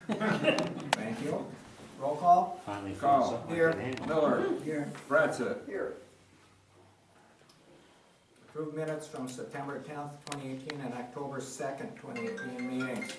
Thank you. Roll call? Finally Call. found something Here. I can handle. Miller, Here. Bradsett, Here. Approved minutes from September 10th, 2018 and October 2nd, 2018 meetings.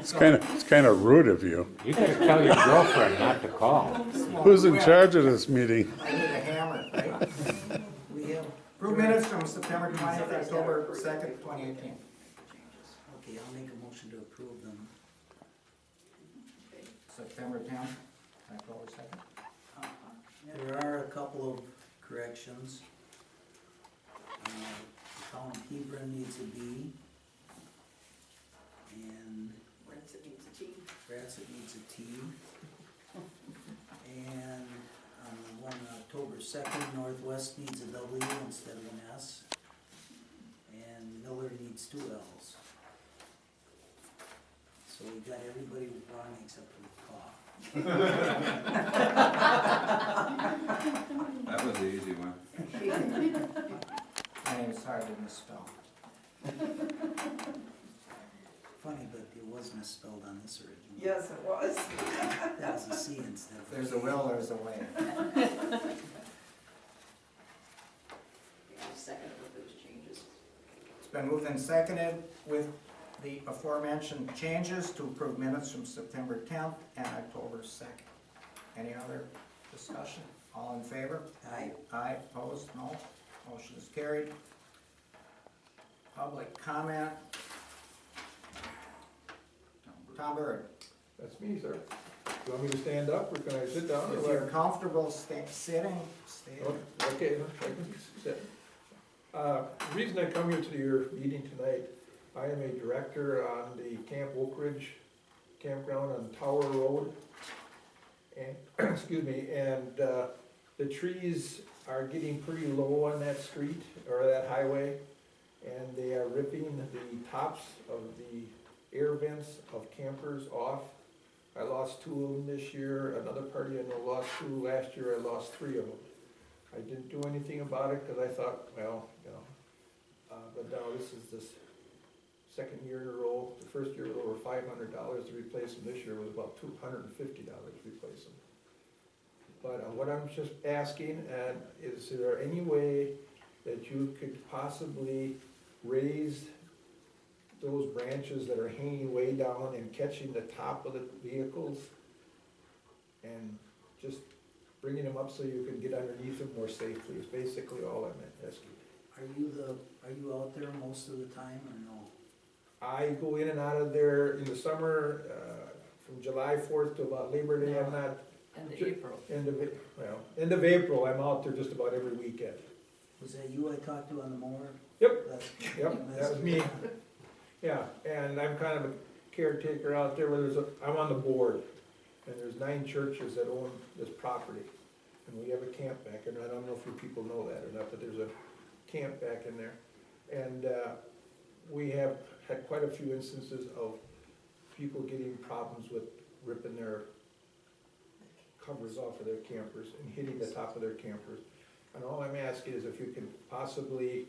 It's kind of rude of you. You gotta tell your girlfriend not to call. Who's in charge of this meeting? I need a hammer, right? We have approved minutes from September 20th, October 2nd, 2018. Okay, I'll make a motion to approve them. September 10th, October 2nd. There are a couple of corrections. The town of Hebron needs a B. And Rancid needs a T. Bradsett needs a T. And on the one on October 2nd, Northwest needs a W instead of an S. And Miller needs 2 L's. So we got everybody wrong except for the that was the easy one. My name is hard to misspell. Funny, but it was misspelled on this original. Yes, it was. That was a C instead of If there's a will, there's a way. Second with those changes. It's been moved and seconded with the aforementioned changes to approve minutes from September 10th and October 2nd. Any other discussion? All in favor? Aye. Aye, opposed, no. Motion is carried. Public comment. Tom Bird, That's me, sir. Do you want me to stand up, or can I sit down? if or you're what? comfortable sitting, stay there. Okay, I can sit. The reason I come here to your meeting tonight, I am a director on the Camp Oak Ridge campground on Tower Road. And, excuse me, and the trees are getting pretty low on that street, or that highway, and they are ripping the tops of the air vents of campers off. I lost 2 of them this year, another party I know lost 2, last year I lost 3 of them. I didn't do anything about it, because I thought, well, you know, but now this is this second year in a row. The first year was over $500 to replace them, this year was about $250 to replace them. But what I'm just asking, is there any way that you could possibly raise those branches that are hanging way down and catching the top of the vehicles and just bringing them up so you can get underneath them more safely, is basically all I'm asking. Are you out there most of the time or no? I go in and out of there in the summer, from July 4th to about Labor Day. I'm not, And the April. end of April, I'm out there just about every weekend. Was that you I talked to on the mower? Yep. That's- That was me. Yeah, and I'm kind of a caretaker out there where I'm on the board, and there's 9 churches that own this property. And we have a camp back, and I don't know if you people know that or not, but there's a camp back in there. And we have had quite a few instances of people getting problems with ripping their covers off of their campers and hitting the top of their campers. And all I'm asking is if you can possibly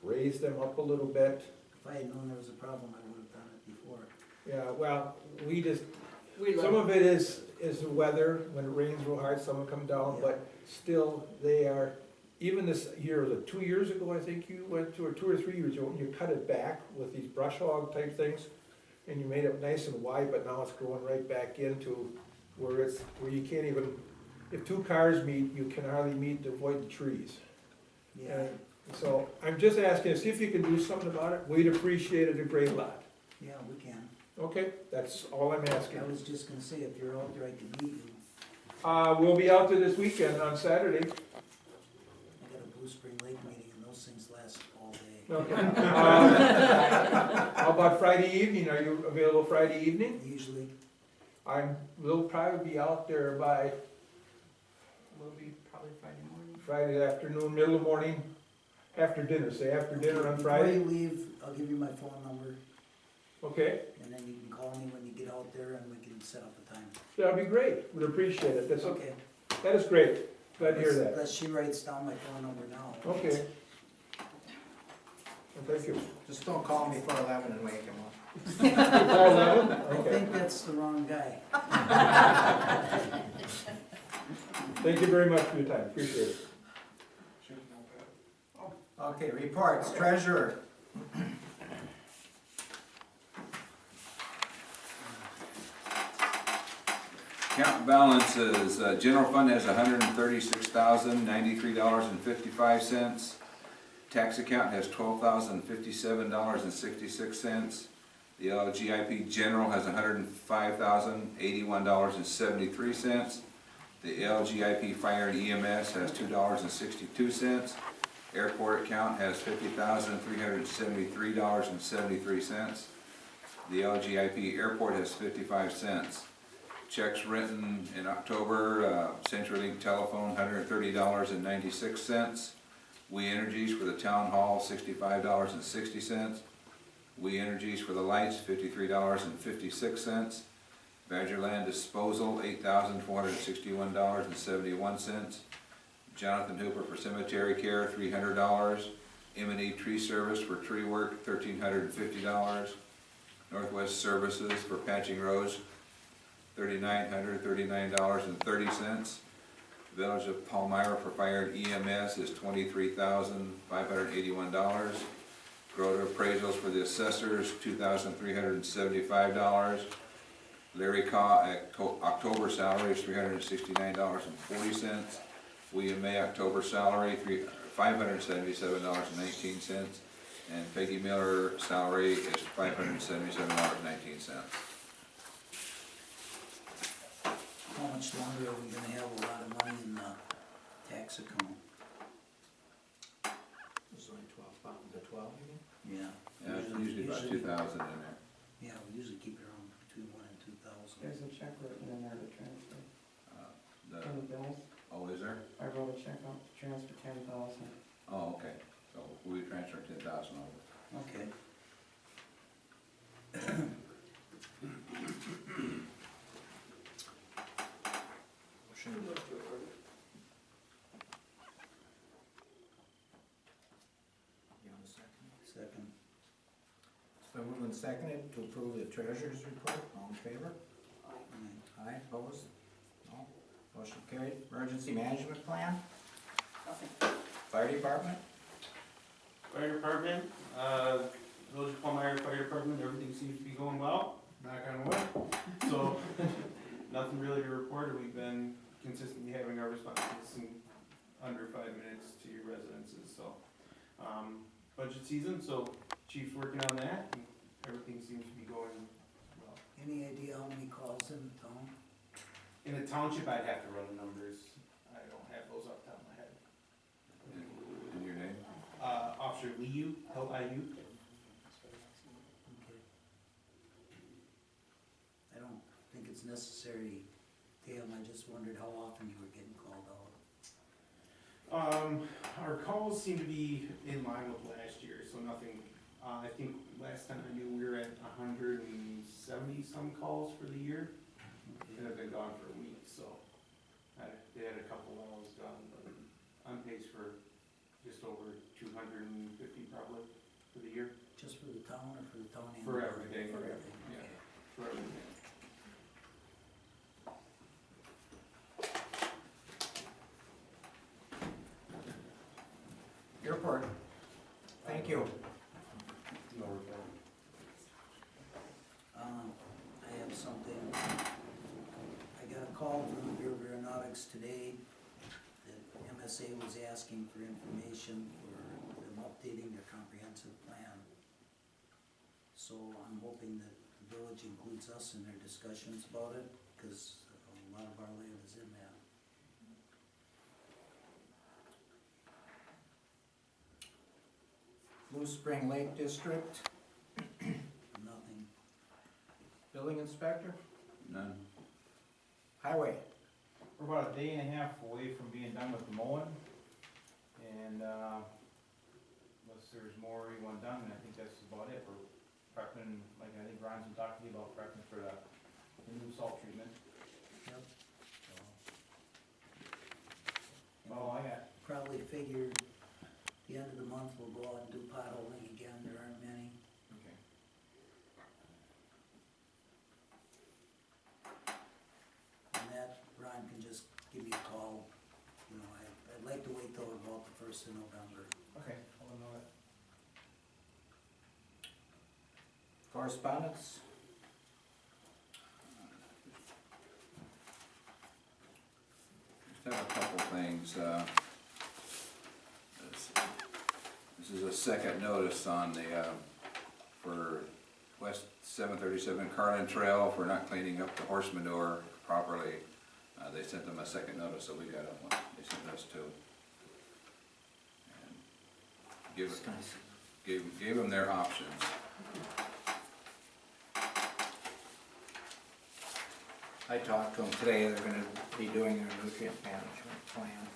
raise them up a little bit. If I had known there was a problem, I would have done it before. Yeah, well, We some love, of it is the weather. When it rains real hard, some will come down, but still, they are, even this year, was it 2 years ago, I think you went to, or 2 or 3 years ago, you cut it back with these brush hog type things, and you made it nice and wide, but now it's growing right back into where you can't even, if 2 cars meet, you can hardly meet to avoid the trees. Yeah, And so, I'm just asking, see if you can do something about it. We'd appreciate it a great lot. yeah, we can. Okay, that's all I'm asking. I was just gonna say, if you're out there, I could meet you. We'll be out there this weekend on Saturday. I got a Blue Spring Lake meeting and those things last all day. Okay. How about Friday evening? Are you available Friday evening? Usually, We'll probably be out there by will be probably Friday morning. Friday afternoon, middle of morning, after dinner, say after dinner on before Friday. you leave, I'll give you my phone number, Okay, and then you can call me when you get out there and we can set up a time. that'd be great. We'd appreciate it. That's okay. Okay. That is great. Glad to hear that. Unless she writes down my phone number now. Okay. Thank you. Just don't call me before 11 and wake him up. Before 11? I Okay. think that's the wrong guy. Thank you very much for your time, appreciate it. Okay, reports, treasurer. Account balances, general fund has $136,093.55. Tax account has $12,057.66. The LGIP general has $105,081.73. The LGIP fire and EMS has $2.62. Airport account has $50,373.73. The LGIP airport has 55 cents. Checks written in October, CenturyLink telephone, $130.96. We Energies for the town hall, $65.60. We Energies for the lights, $53.56. Badgerland disposal, $8,461.71. Jonathan Hooper for cemetery care, $300. M&E tree service for tree work, $1,350. Northwest Services for patching roads, $3,939.30. Village of Palmyra for fire and EMS is $23,581. Groter appraisals for the assessors, $2,375. Larry October salary is $369.40. William May October salary, $577.19. And Peggy Miller salary is $577.19. How much longer are we gonna have a lot of money in the tax account? There's only 12, you mean? Yeah. Yeah, it's usually about 2,000 in there. Yeah, we usually keep it around between 1 and 2,000. There's a check written in there to transfer, The- from the bills. Oh, is there? I wrote a check out to transfer 10,000. Oh, okay. So we transfer 10,000 over. Okay. You want a second? Second. It's been moved and seconded to approve the treasurer's report. All in favor? Aye. Aye, opposed? No. Motion carried. Emergency management plan? Fire department? Fire department, Village of Palmyra Fire Department, everything seems to be going well, knock on wood. So, nothing really to report, we've been consistently having our responses in under 5 minutes to your residences, so. Budget season, so chief's working on that, and everything seems to be going well. Any idea how many calls in the town? In the township, I'd have to run the numbers, I don't have those off the top of my head. In your name? Officer Liu, L-I-U. Okay. I don't think it's necessary, Tam, I just wondered how often you were getting called out. Our calls seem to be in line with last year, so nothing, I think last time I knew we were at 170 some calls for the year, and have been gone for a week, so. They had a couple while I was gone, but I'm pace for just over 250 probably for the year, Just for the town or for the town and? For everything. For everything, Yeah. okay. for everything. Airport. Thank you. I have something. I got a call from the Bureau of Aeronautics today that MSA was asking for information for them updating their comprehensive plan. So I'm hoping that the village includes us in their discussions about it, because a lot of our land is in that. Blue Spring Lake District, Nothing. building inspector, None? highway. We're about a day and a half away from being done with the mowing, and, unless there's more we want done, I think that's about it. We're prepping, like I think Ron's been talking to you about prepping for the new salt treatment. Yep. Oh, I got, Probably figured the end of the month we'll go out and do potholing again 1st of November. Okay, I'll let them know that. Correspondence? Just have a couple things. This is a second notice on the, for West 737 Carlin Trail for not cleaning up the horse manure properly. They sent them a second notice, so we got one. They sent us two. And gave them their options. I talked to them today, they're gonna be doing their nutrient management plan.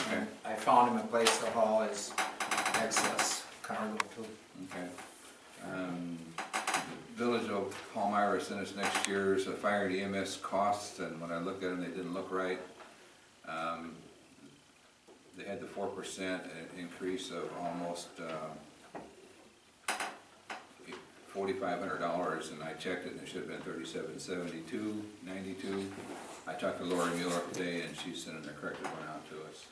Okay. I found him a place to haul his excess cargo to. Okay. The Village of Palmyra sent us next year's fire and EMS costs, and when I looked at them, they didn't look right. They had the 4% increase of almost $4,500, and I checked it, and it should have been $3,772.92. I talked to Lori Mueller today, and she's sending the corrected one out to us.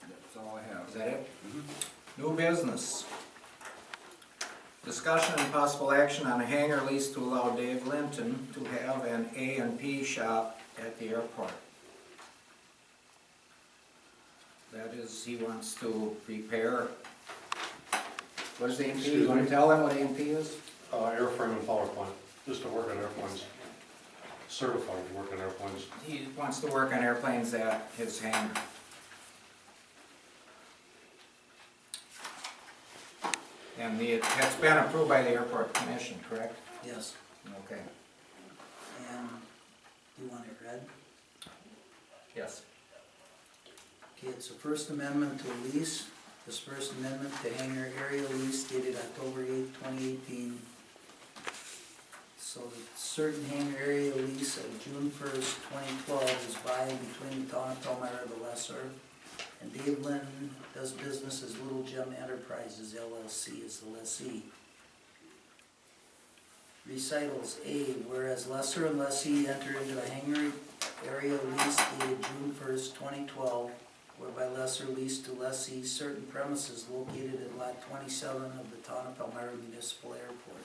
That's all I have. Is that it? New business. Discussion and possible action on a hangar lease to allow Dave Linton to have an A&P shop at the airport. That is, he wants to repair, what is A&P? You want to tell them what A&P is? Airframe and power plant, just to work on airplanes, certified to work on airplanes. He wants to work on airplanes at his hangar. And it's been approved by the airport commission, correct? Yes, Okay. and do you want it read? Yes. Okay, it's a First Amendment to a lease. This First Amendment to hangar area lease dated October 8th, 2018. So the certain hangar area lease of June 1st, 2012 is by and between the town of Palmyra, the lessor, and Dave Linton does business as Little Gem Enterprises LLC as the lessee. Recitals A, whereas lessor and lessee enter into a hangar area lease dated June 1st, 2012, whereby lessor leased to lessee certain premises located at lot 27 of the town of Palmyra Municipal Airport.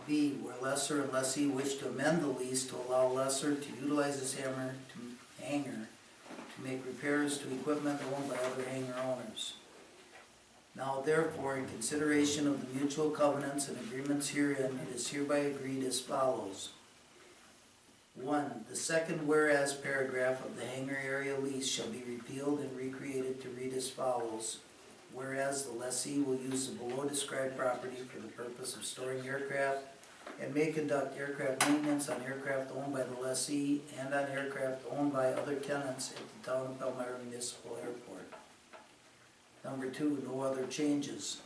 B, where lessor and lessee wish to amend the lease to allow lessor to utilize his hangar to make repairs to equipment owned by other hangar owners. Now therefore, in consideration of the mutual covenants and agreements herein, it is hereby agreed as follows. 1. The second whereas paragraph of the hangar area lease shall be repealed and recreated to read as follows. Whereas the lessee will use the below described property for the purpose of storing aircraft and may conduct aircraft maintenance on aircraft owned by the lessee and on aircraft owned by other tenants at the town of Palmyra Municipal Airport. Number 2, no other changes,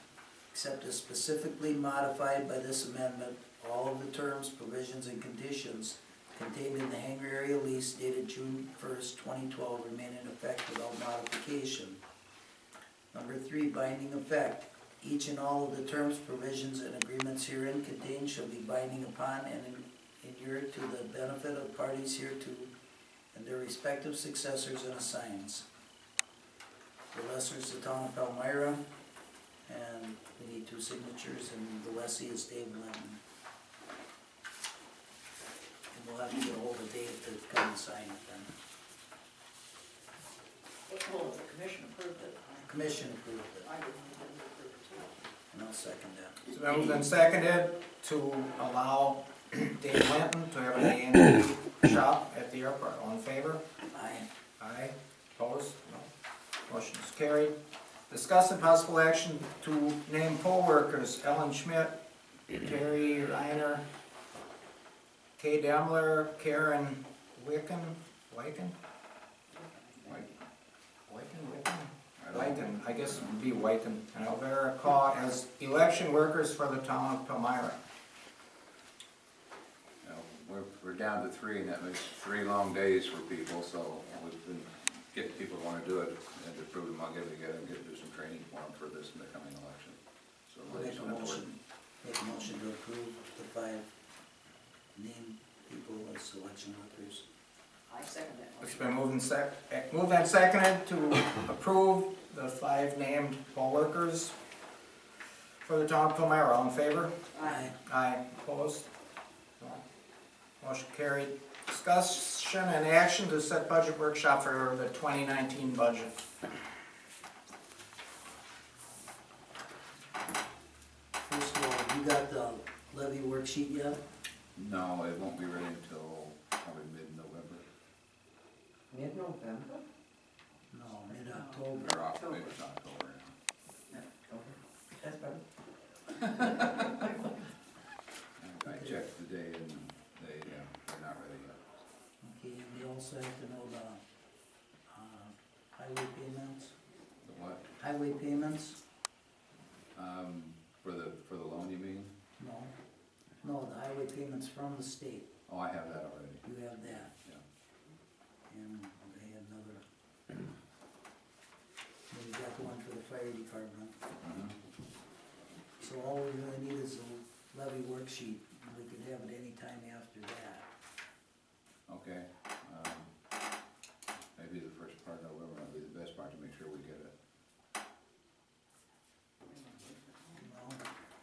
except as specifically modified by this amendment. All of the terms, provisions, and conditions contained in the hangar area lease dated June 1st, 2012 remain in effect without modification. Number 3, binding effect. Each and all of the terms, provisions, and agreements herein contained shall be binding upon and inure to the benefit of parties hereto and their respective successors and assigns. The lessor is the town of Palmyra, and we need 2 signatures, and the lessee is Dave Linton. And we'll have to get a hold of Dave to come and sign it then. Well, the commission approved it. The commission approved it, I didn't approve it too. and I'll second that. So that was been seconded to allow Dave Linton to have an A&P shop at the airport. All in favor? Aye. Aye. Opposed? No. Motion is carried. Discuss and possible action to name poll workers Ellen Schmidt, Terry Reiner, Kay Demler, Karen Wicken, I guess it would be Wyken, and Alvera Caw as election workers for the town of Palmyra. We're down to 3, and that makes 3 long days for people, so we've been getting people who want to do it, and to prove them, I'll get it together and do some training for them for this in the coming election. So I'll make a motion to approve the 5 name people as election workers. I second that It's motion. been moved and seconded to approve the 5 named poll workers for the town of Palmyra. All in favor? Aye. Aye. Opposed? No. Motion carried. Discussion and action to set budget workshop for the 2019 budget. First of all, you got the levy worksheet yet? No, it won't be ready until probably mid-November, Mid-November? No, mid-October. or maybe it's October. That's better. I checked today and they're not ready yet. Okay, and they also have to know the, highway payments, The what? highway payments? For the loan, you mean? No, the highway payments from the state, Oh, I have that already. you have that. Yeah. And they had another, then you got the one for the fire department. Mhm. So all we really need is a levy worksheet, and we can have it anytime after that. Okay, maybe the first part of November will be the best part to make sure we get it. No,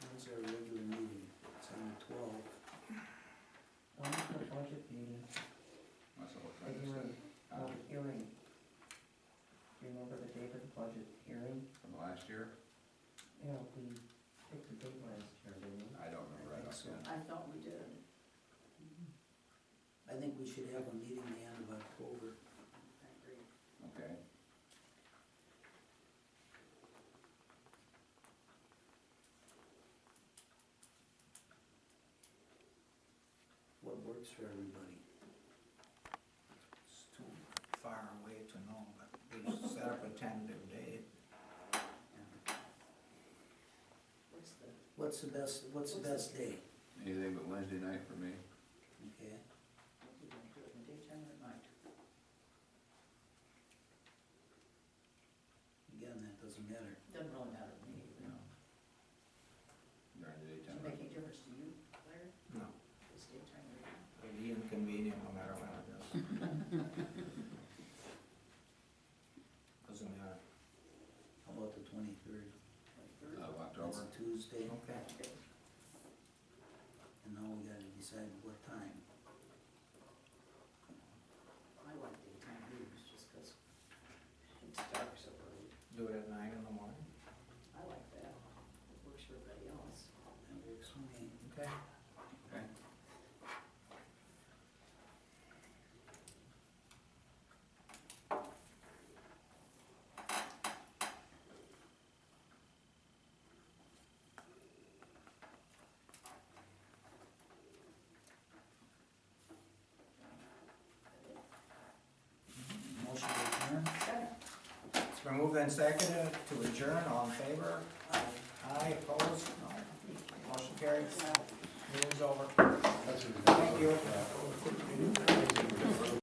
that's our regular meeting, it's on the 12th. When's the budget meeting? That's all The I'm trying to hearing, say. the hearing. Do you remember the date of the budget hearing? From last year? Yeah, we picked the date last year, didn't we? I don't remember. I think so. I thought we did. I think we should have a meeting the end of October. I agree. Okay. What works for everybody? It's too far away to know, but we set up a tentative date. What's the, What's the best day? Anything but Wednesday night for me? Okay, you gonna do it in the daytime or at night? again, that doesn't matter. Doesn't really matter to me either. No. During the Does daytime. it make any difference to you, Larry? No, It's daytime or at night? it'd be inconvenient no matter when it is. Doesn't matter. How about the 23rd? Like Of That's October? a Tuesday, Okay. and now we gotta decide what time. I like daytime meetings just 'cause it's dark so early. Do it at 9 in the morning. I like that. It works for everybody else. That works for me. Okay. Okay. Motion to adjourn? Second. It's been moved and seconded to adjourn. All in favor? Aye. Opposed? No. Motion carries. Meeting's over. Thank you.